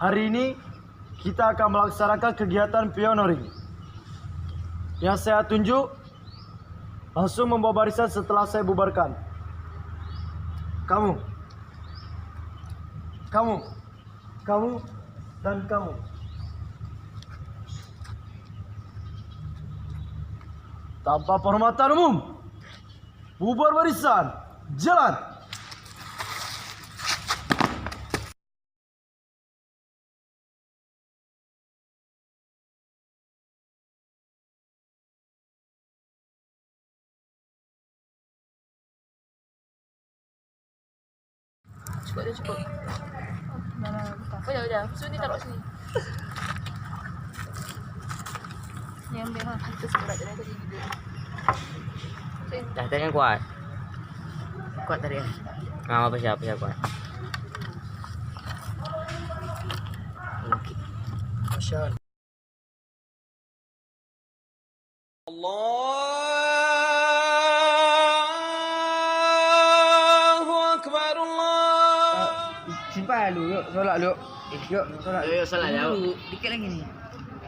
Hari ini kita akan melaksanakan kegiatan pioneering. Yang saya tunjuk langsung membawa barisan setelah saya bubarkan. Kamu, dan kamu. Tanpa penghormatan umum, bubar barisan, jalan. Cukup dah, cukup. Dah. Sini taruh sini. Ni ambil lah. Kita seberat je dah tadi. Dah tadi kan kuat. Kuat tadi kan? Apa siapa kuat. Okey. Masya Allahu Akbar Allah. Simpan dulu, yuk, solat dulu. Yuk, solat. Yo salah jauh. Dikit lagi ni.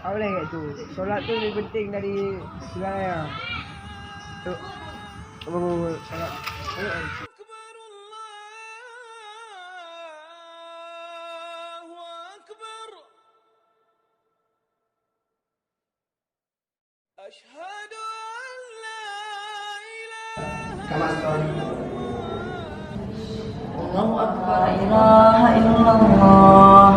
Apa boleh kat tu? Solat tu lebih penting dari segalanya. Tu. Solat. Allahu Akbar. Asyhadu an la ilaha Kamaston. Allahu Akbar. La ilaha illallah.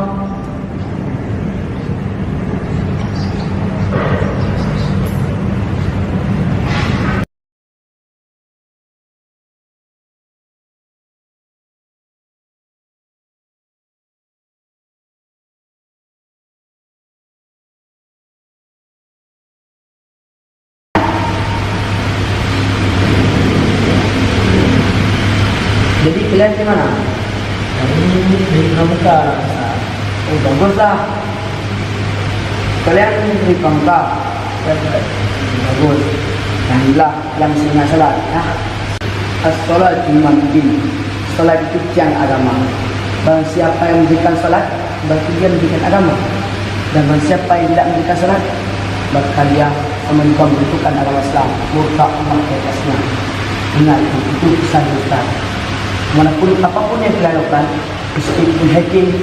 Jadi kalian di mana? Kami di Pramuka. Oh, baguslah. Kalian di Pramuka. Bagus. Alhamdulillah, kalian mesti ingat salat. As-salat jumatin. Salat itu tiang agama. Barang siapa yang mendirikan salat, berarti dia mendirikan agama. Dan barang siapa yang tidak mendirikan salat, maka dia membentukkan agama Islam. Murtad Allah ke atasnya. Ingat, itu pesan Ustaz. Manapun apapun yang kalian lakukan, meskipun hacking,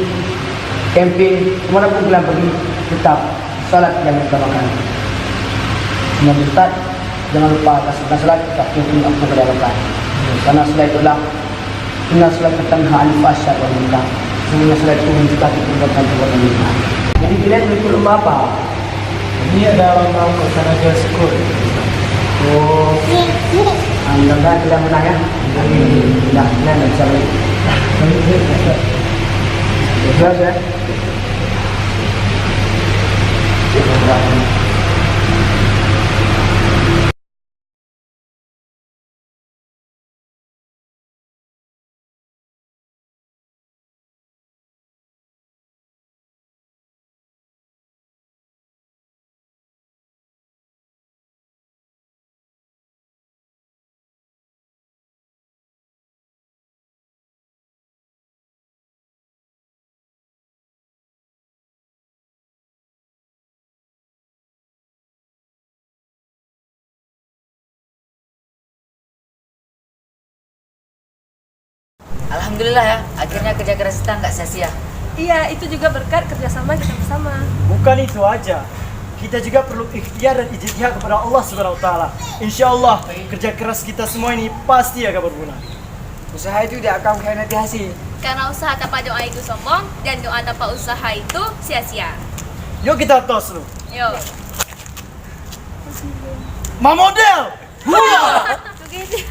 campaign, kemanapun kalian pergi, tetap salat yang utamakan. Yang Ustaz, jangan lupa kasihkan salat, tapi pun apa yang kalian lakukan. Karena salat itulah, inna salat tanha 'anil fahsya'i wal munkar. Sebenarnya salat itu mencegah perbuatan munkar. Jadi kalian ikut lomba apa? Ini ada lomba Sanaja School. Oh, mudah-mudahan kalian menang ya. Amin. Dah, kalian bisa balik. Ikhlas ya. Alhamdulillah ya, akhirnya kerja keras kita nggak sia-sia. Iya, itu juga berkat kerjasama kita bersama. Bukan itu aja. Kita juga perlu ikhtiar dan ijtihad kepada Allah Subhanahu wa taala. Insyaallah kerja keras kita semua ini pasti akan berguna. Usaha itu tidak akan mengkhianati hasil. Karena usaha tanpa doa itu sombong dan doa tanpa usaha itu sia-sia. Yuk kita tos dulu. Yuk. Ma model. Together.